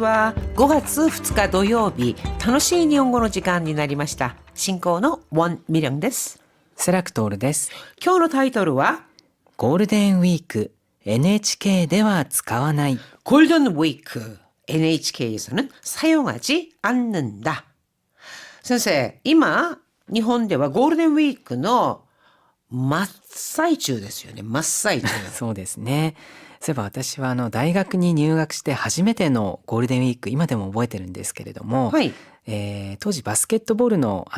は5月2日土曜日、楽しい日本語の時間になりました。進行のウォン・ミリョンです。セラクトールです。今日のタイトルはゴールデンウィーク NHK では使わない。골든 위크 NHK에서는 사용하지 않는다. 先生、今日本ではゴールデンウィークの真っ最中ですよね。真っ最中。そうですね。そういえば私は大学に入学して初めてのゴールデンウィーク、今でも覚えてるんですけれども、はい。当時バスケットボールの、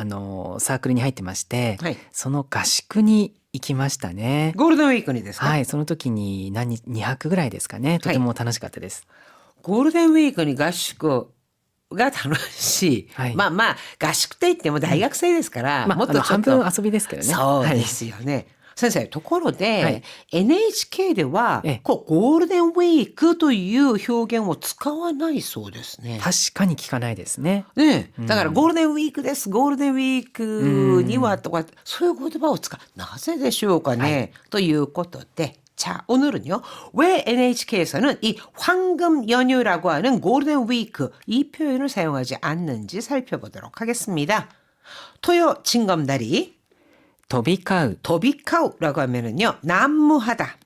サークルに入ってまして、はい。その合宿に行きましたね。ゴールデンウィークにですか？はい、その時に2泊ぐらいですかね。とても楽しかったです。ゴールデンウィークに合宿が楽しい。はい、まあまあ、合宿って言っても大学生ですから、もっとちょっと半分遊びですけどね。そうですよね。先生、ところで、はい、NHK ではゴールデンウィークという表現を使わないそうですね。確かに聞かないですね。ねえ、だからゴールデンウィークです、ゴールデンウィークにはとか、そういう言葉を使う。なぜでしょうかね、ということで, 자, 오늘은요. 왜 NHK에서는 이 황금 연휴라고 하는 골든 위크 이 표현을 사용하지 않는지 살펴보도록 하겠습니다. 토요 징검다리, 飛び交う。 도비카우라고 하면은요. 난무하다.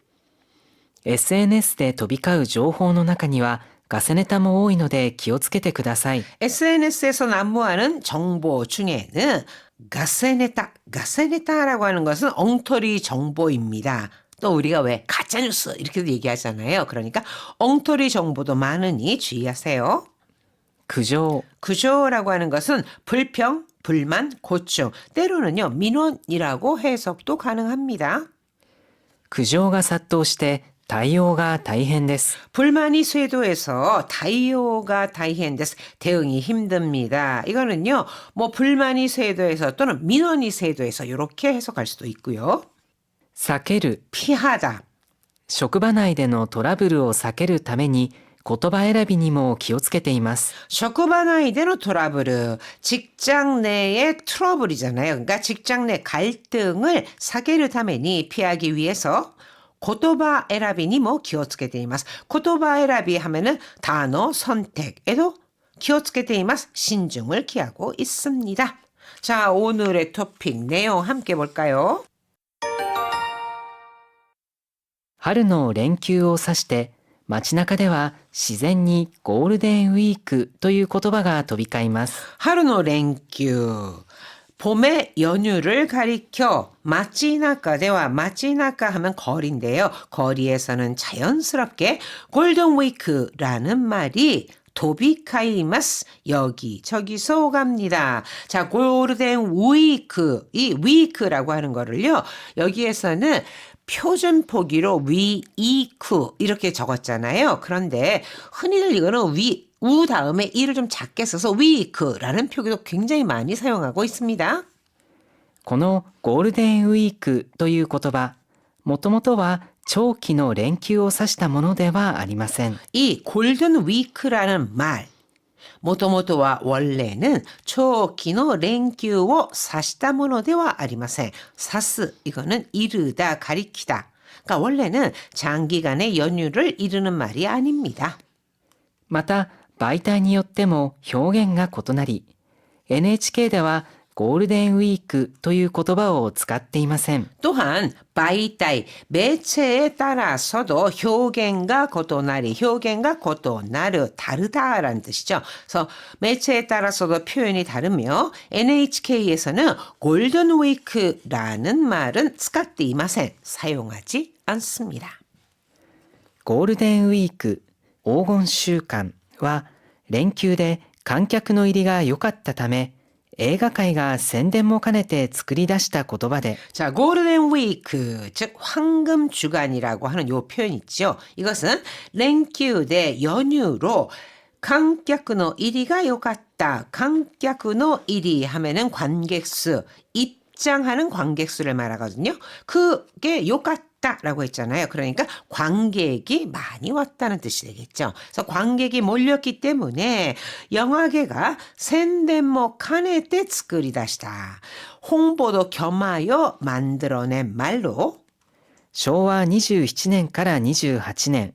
SNS で飛び交う情報の中にはガセネタも多いので気をつけてください。 SNS에서 난무하는 정보 중에는 가세네타라고 하는 것은 엉터리 정보입니다. 또 우리가 왜 가짜뉴스 이렇게도 얘기하잖아요. 그러니까 엉터리 정보도 많으니 주의하세요. 苦情。 구조라고 하는 것은 불평, 불만, 고충, 때로는요 민원이라고 해석도 가능합니다. 苦情が殺到して対応が大変です。 불만이 쇄도해서 다이오가 다이헨데스 대응이 힘듭니다. 이거는요 뭐 불만이 쇄도해서 또는 민원이 쇄도해서 이렇게 해석할 수도 있고요. 避ける。 피하다. 職場内でのトラブルを避けるために言葉選びにも気をつけています。 職場内での 트러블, 직장 내의 트러블이잖아요. 그러니까 직장 내 갈등을 避けるために 피하기 위해서 言葉選びにも気をつけています。言葉選び 하면은 단어 선택에도 気をつけています. 신중을 기하고 있습니다. 자, 오늘의 토픽 내용 함께 볼까요? 春の連休を指して街中では自然にゴールデンウィークという言葉が飛び交います。 하루노 랭큐. 봄의 연휴를 가리켜 마치나카대와 마치나카 하면 거리인데요. 거리에서는 자연스럽게 골든 위크라는 말이 도비카이마스 여기저기서 오갑니다. 자, 골든 위크, 이 위크라고 하는 거를요. 여기에서는 표준 포기로 위이쿠 이렇게 적었잖아요. 그런데 흔히들 이거는 우 다음에 이를 좀 작게 써서 위크라는 표기도 굉장히 많이 사용하고 있습니다. このゴールデンウィークという言葉、もともとは長期の連休を指したものではありません。 이 골든 위크라는 말, もともとは 원래는 초기노 랭큐を 指したものではありません. 사스 이거는 이르다, 가리키다. 그러니까 원래는 장기간의 연휴를 이르는 말이 아닙니다. また媒体によっても表現が異なり、 NHK ではゴールデンウィークという言葉を使っていません。 또한 바이타이 매체에 따라서도 효겐가 고토나리 효겐가 고토나르 다르다라는 뜻이죠. 그래서 매체에 따라서도 표현이 다르며 NHK에서는 골든 위크라는 말은 使っていません. 사용하지 않습니다. ゴールデンウィーク黄金週間は連休で観客の入りが良かったため、映画界が宣伝も兼ねて作り出した言葉で、 자, 골든 위크, 즉 황금 주간이라고 하는 요 표현 있죠. 이것은 랭큐 대 연휴로 관객의 일이가 요갔다. 관객의 일이 하면은 관객 수, 입장하는 관객 수를 말하거든요. 그게 요갔다라고 했잖아요. 그러니까 관객이 많이 왔다는 뜻이 되겠죠. 그래서 관객이 몰렸기 때문에 영화계가宣伝も 兼ねて作り出した 홍보도 겸하여 만들어낸 말로 昭和27年から28年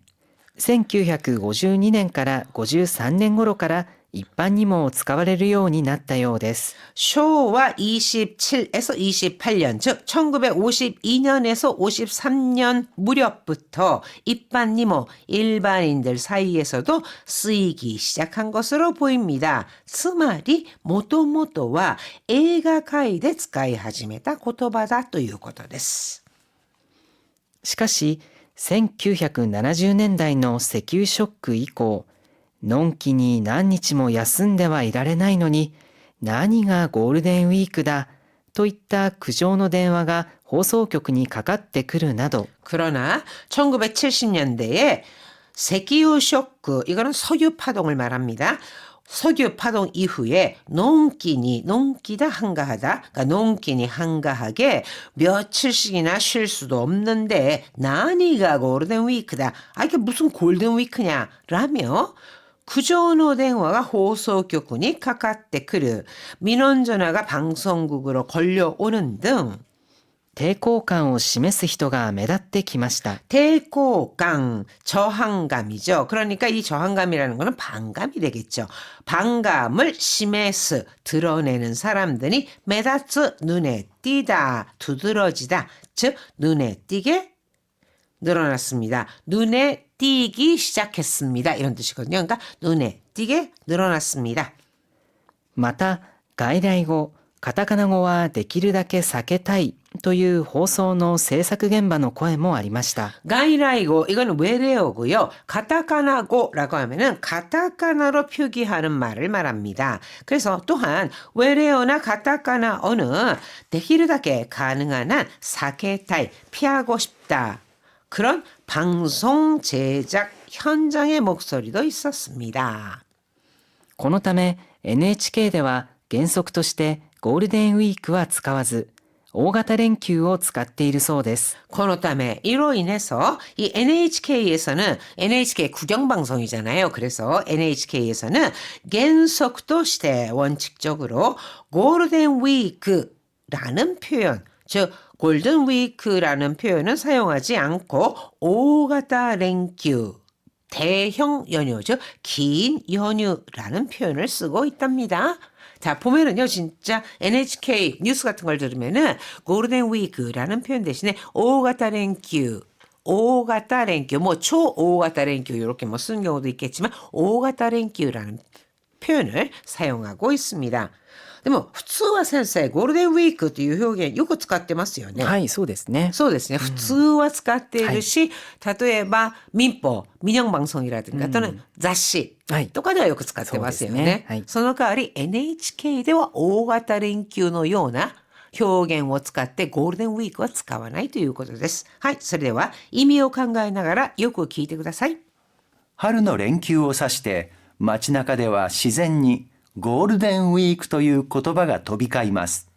1952年から53年頃から一般にも使われるようになったようです。 쇼와 27에서 28년, 즉 1952년에서 53년 무렵부터 일반니모, 일반인들 사이에서도 쓰이기 시작한 것으로 보입니다. つまり元々は映画界で使い始めた言葉だということです。しかし1970年代の石油ショック以降、のんきに何日も休んではいられないのに何がゴールデンウィークだといった苦情の電話が放送局にかかってくるなど、 그러나 1970년대에石油 쇼크, 이거는 석유 파동을 말합니다. 석유 파동 이후에 농기다 한가하다, 그러니까 농기니 한가하게 며칠씩이나 쉴 수도 없는데 나니가 골든 위크다. 이게 무슨 골든 위크냐 라며 구조노電話が 放送局に かかってくる, 민원 전화가 방송국으로 걸려오는 등 抵抗感を示す人が目立ってきました。 抵抗감, 저항감이죠. 그러니까 이 저항감이라는 거는 반감이 되겠죠. 반감을 심해스, 드러내는 사람들이 메다츠, 눈에 띄다, 두드러지다, 즉 눈에 띄게 늘어났습니다. 눈에 띄기 시작했습니다. 이런 뜻이거든요. 그러니까 눈에 띄게 늘어났습니다. また外来語、カタカナ語はできるだけ避けたいという放送の制作現場の声もありました。 外来語, 이거는 외래어고요. 가타카나고라고 하면은 가타카나로 표기하는 말을 말합니다. 그래서 또한 외래어나 가타카나어는 できるだけ 가능한 한 避けたい, 피하고 싶다. 그런 방송 제작 현장의 목소리도 있었습니다. このため NHK では原則としてゴールデンウィークは使わず大型連休を使っているそうです。 このため 이로 인해서 이 NHK에서는 NHK 국영방송이잖아요. 그래서 NHK에서는原則として 원칙적으로 골든 위크라는 표현, 즉 골든 위크라는 표현은 사용하지 않고 오가타連休, 대형 연휴, 즉 긴 연휴라는 표현을 쓰고 있답니다. 자, 보면은요, 진짜 NHK 뉴스 같은 걸 들으면은 골든 위크라는 표현 대신에 오가타連休, 오가타連休, 뭐 초오가타連休 이렇게 뭐 쓰는 경우도 있겠지만 오가타連休라는 표현을 사용하고 있습니다. でも普通は先生ゴールデンウィークという表現よく使ってますよね。はい、そうですね。そうですね。普通は使っているし、例えば民放、민영방송이라든가 또는 雑誌とかではよく使ってますよね。その代わり NHK では大型連休のような表現を使ってゴールデンウィークは使わないということです。はい、それでは意味を考えながらよく聞いてください。春の連休を指して街中では自然にゴールデンウィークという言葉が飛び交います。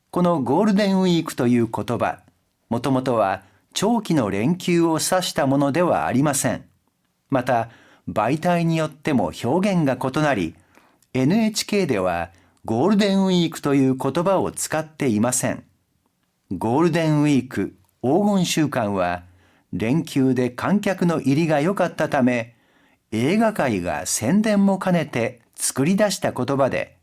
このゴールデンウィークという言葉、もともとは長期の連休を指したものではありません。また、媒体によっても表現が異なり、NHK ではゴールデンウィークという言葉を使っていません。ゴールデンウィーク、黄金週間は、連休で観客の入りが良かったため、映画界が宣伝も兼ねて作り出した言葉で、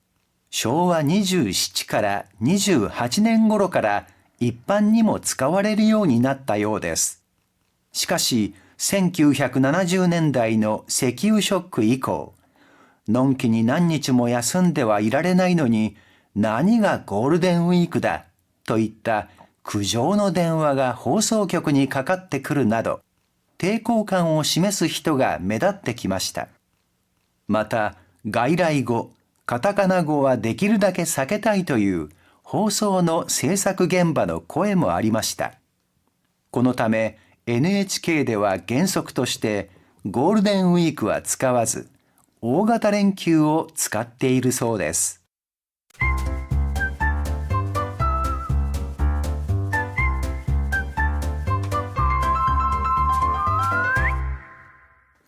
昭和27から28年頃から一般にも使われるようになったようです。しかし、1970年代の石油ショック以降、のんきに何日も休んではいられないのに、何がゴールデンウィークだといった苦情の電話が放送局にかかってくるなど、抵抗感を示す人が目立ってきました。また、外来語、カタカナ語はできるだけ避けたいという放送の制作現場の声もありました。このため NHK では原則としてゴールデンウィークは使わず、大型連休を使っているそうです。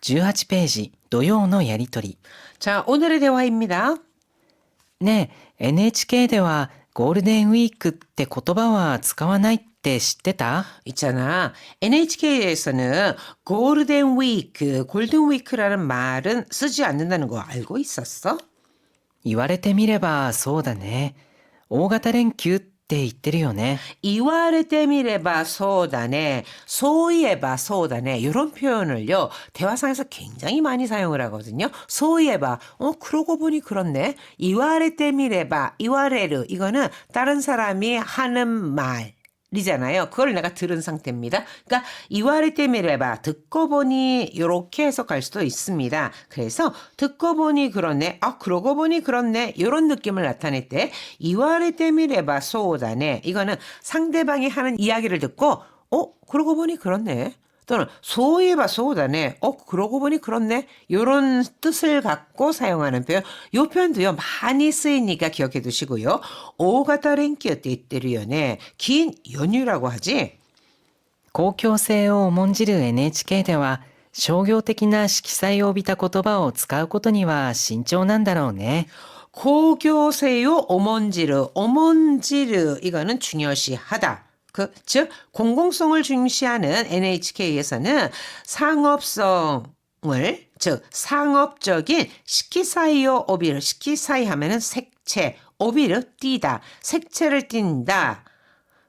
18ページ土曜のやりとり。 자, 오늘의 대화입니다. ねえ、NHK ではゴールデンウィークって言葉は使わないっって知ってた？ 있잖아. NHK에서는 골든 위크, 골든 위크라는 말은 쓰지 않는다는 거 알고 있었어? 言われてみればそうだね。大型連休って言ってるよね。 이와르테미레바 소다네, 소이에바 소다네 이런 표현을요 대화상에서 굉장히 많이 사용을 하거든요. 소이에바, 그러고 보니 그렇네. 이와르테미레바, 이와레르 이거는 다른 사람이 하는 말이잖아요. 그걸 내가 들은 상태입니다. 그러니까 이와르테미레바 듣고 보니 이렇게 해석할 수도 있습니다. 그래서 듣고 보니 그렇네, 그러고 보니 그렇네 이런 느낌을 나타낼 때 이와르테미레바 소다네 이거는 상대방이 하는 이야기를 듣고 그러고 보니 그렇네 또는 소이에바 소다네 그러고 보니 그렇네 이런 뜻을 갖고 사용하는 표현. 이 표현도요 많이 쓰이니까 기억해 두시고요. 오가타 랭큐 때 이때르요네 긴 연휴라고 하지. 公共性を重んじる NHK では商業的な色彩を帯びた言葉を使うことには慎重なんだろうね。 고교세요 오몬지르 이거는 중요시하다. 즉 공공성을 중시하는 NHK에서는 상업성을 즉 상업적인 시키사이오 오비를 시키사이 하면은 색채 오비를 띠다 색채를 띈다.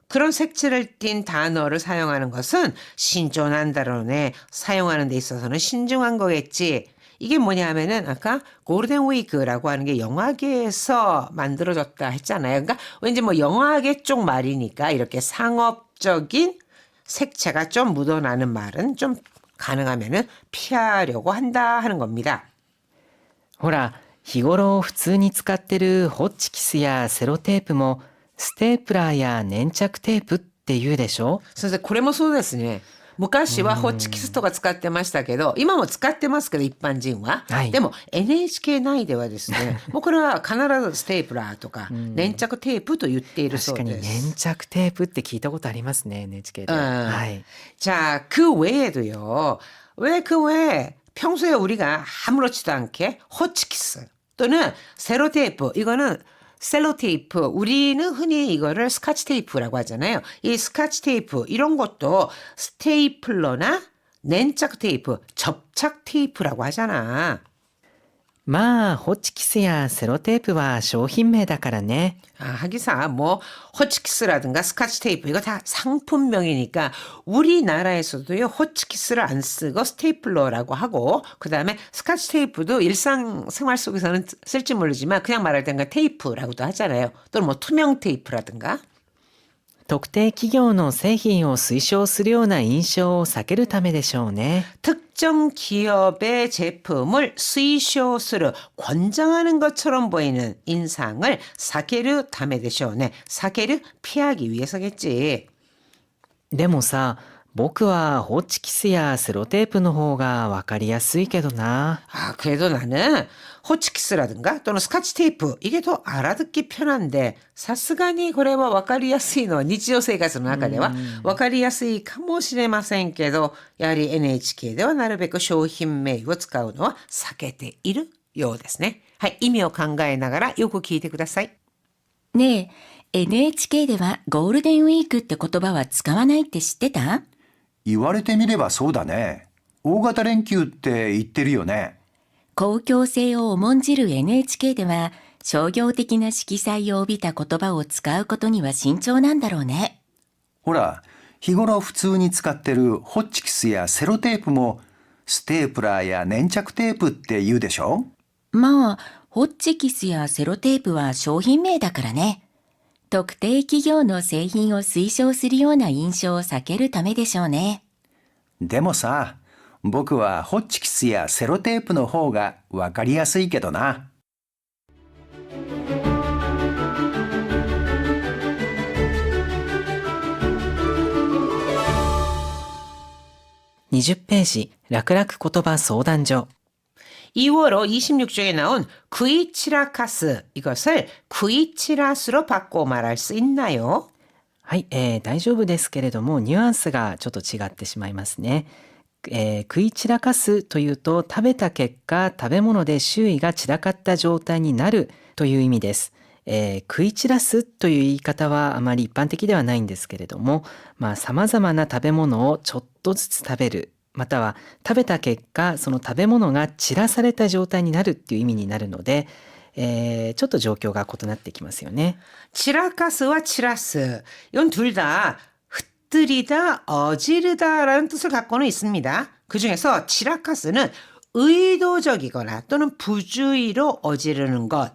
그런 색채를 띤 단어를 사용하는 것은 신중한다로네. 사용하는 데 있어서는 신중한 거겠지. 이게 뭐냐 하면은 아까 골든 위크라고 하는 게 영화계에서 만들어졌다 했잖아요. 그러니까 왠지 뭐 영화계 쪽 말이니까 이렇게 상업적인 색채가 좀 묻어나는 말은 좀 가능하면은 피하려고 한다 하는 겁니다. ほら、日頃普通に使ってるホッチキスやセロテープもステープラーや粘着テープって言うでしょ？先生これもそうですね。昔はホッチキスとか使ってましたけど今も使ってますけど一般人は、はい、でも NHK 内ではですねもうこれは必ずステープラーとか粘着テープと言っているそうです。確かに粘着テープって聞いたことありますね NHK で。はい。 자, 그 외에도요. 왜 그 외에 평소에 우리가 아무렇지도 않게 호치키스 또는 세로테이프 이거는 셀로테이프 우리는 흔히 이거를 스카치 테이프라고 하잖아요. 이 스카치 테이프 이런 것도 스테이플러나粘着 테이프, 접착 테이프라고 하잖아. まあホチキスやセロテープは商品名だからね。 하기사 뭐 호치키스라든가 스카치 테이프 이거 다 상품명이니까 우리나라에서도요 호치키스를 안 쓰고 스테이플러라고 하고 그 다음에 스카치 테이프도 일상생활 속에서는 쓸지 모르지만 그냥 말할 때는 테이프라고도 하잖아요. 또는 뭐 투명 테이프라든가. 特定企業の製品を推奨するような印象を避けるためでしょうね。 특정 기업의 제품을 수이쇼스를 권장하는 것처럼 보이는 인상을 사케르 다메데쇼네. 사케르 피하기 위해서겠지. でもさ、僕はホチキスやセロテープの方がわかりやすいけどな。 그래도 나는 호치키스라든가 또는 스카치 테이프 이게 더 알아듣기 편한데 사스가니 고래와 와카리야스이노日常生活の中ではわかりやすいかもしれませんけどやはり NHK ではなるべく商品名を使うのは避けているようですね。はい、意味を考えながらよく聞いてください。ねえ、NHK ではゴールデンウィークって言葉は使わないって知ってた？言われてみればそうだね。大型連休って言ってるよね。公共性を重んじる NHK では商業的な色彩を帯びた言葉を使うことには慎重なんだろうね。ほら、日頃普通に使ってるホッチキスやセロテープもステープラーや粘着テープって言うでしょ？まあ、ホッチキスやセロテープは商品名だからね。特定企業の製品を推奨するような印象を避けるためでしょうね。でもさ、僕はホッチキスやセロテープの方がわかりやすいけどな。20ページ、楽々言葉相談所。 2월호 26쪽에 나온 구이치라카스 이것을 구이치라스로 바꿔 말할 수 있나요? はい、大丈夫ですけれどもニュアンスがちょっと違ってしまいますね。食い散らかすというと食べた結果食べ物で周囲が散らかった状態になるという意味です。食い散らすという言い方はあまり一般的ではないんですけれども、様々な食べ物をちょっとずつ食べる、または食べた結果その食べ物が散らされた状態になるっていう意味になるので、ちょっと状況が異なってきますよね。치라카스와 치라스 이건 둘 다 흩뜨리다, 어지르다라는 뜻을 갖고는 있습니다. 그중에서 치라카스는 의도적이거나 또는 부주의로 어지르는 것,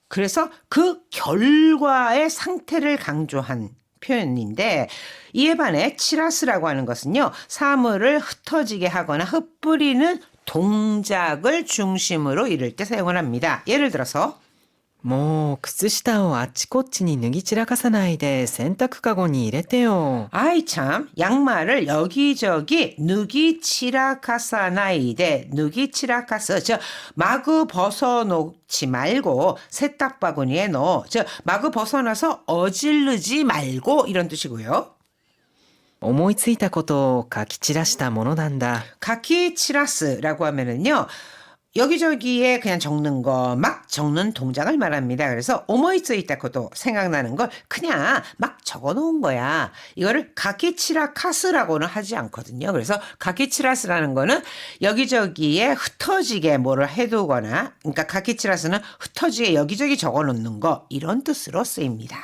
그래서 그 결과의 상태를 강조한 표현인데, 이에 반해 치라스라고 하는 것은요, 사물을 흩어지게 하거나 흩뿌리는 동작을 중심으로 이를 때 사용을 합니다. 예를 들어서 もう靴下をあっちこっちに脱ぎ散らかさないで洗濯かごに入れてよ。 아이 참, 양말을 여기저기 누기치라카사나이데, 누기치라카스, 저 마구 벗어놓지 말고 세탁바구니에 넣어, 저 마구 벗어나서 어질르지 말고, 이런 뜻이고요. 思いついたことを書き散らしたものなんだ。 가키치라스라고 하면은요, 여기저기에 그냥 적는 거, 막 적는 동작을 말합니다. 그래서 오모이츠이타코도 생각나는 걸 그냥 막 적어놓은 거야. 이거를 가키치라카스라고는 하지 않거든요. 그래서 가키치라스라는 거는 여기저기에 흩어지게 뭐를 해두거나, 그러니까 가키치라스는 흩어지게 여기저기 적어놓는 거, 이런 뜻으로 쓰입니다.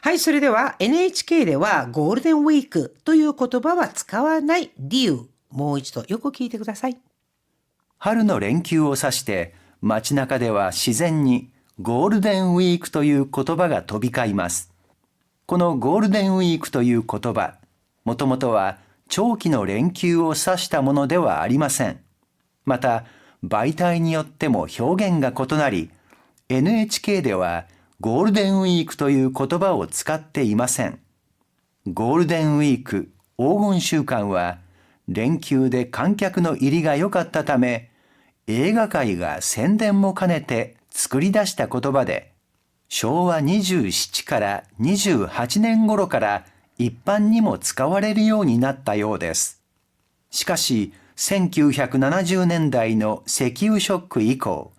はい、それでは NHK ではゴールデンウィークという言葉は使わない理由、もう一度よく聞いてください。春の連休を指して街中では自然にゴールデンウィークという言葉が飛び交います。このゴールデンウィークという言葉、もともとは長期の連休を指したものではありません。また、媒体によっても表現が異なり、NHK ではゴールデンウィークという言葉を使っていません。ゴールデンウィーク黄金週間は連休で観客の入りが良かったため、映画界が宣伝も兼ねて作り出した言葉で、昭和27から28年頃から一般にも使われるようになったようです。しかし、1970年代の石油ショック以降、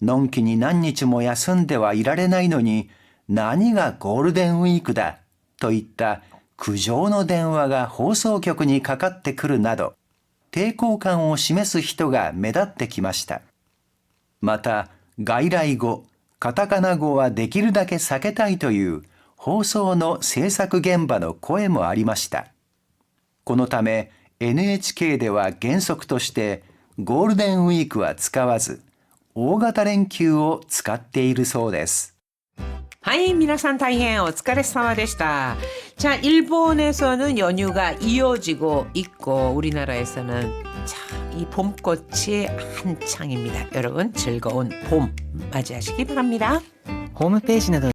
のんきに何日も休んではいられないのに、何がゴールデンウィークだといった苦情の電話が放送局にかかってくるなど、抵抗感を示す人が目立ってきました。また、外来語、カタカナ語はできるだけ避けたいという放送の制作現場の声もありました。このため NHK では原則としてゴールデンウィークは使わず、大型連休を使っているそうです。하이, 미나산 다이엔 오츠카레사마 데시타. 자, 일본에서는 연휴가 이어지고 있고 우리나라에서는 참, 이 봄꽃이 한창입니다. 여러분 즐거운 봄 맞이하시기 바랍니다. ホームページなど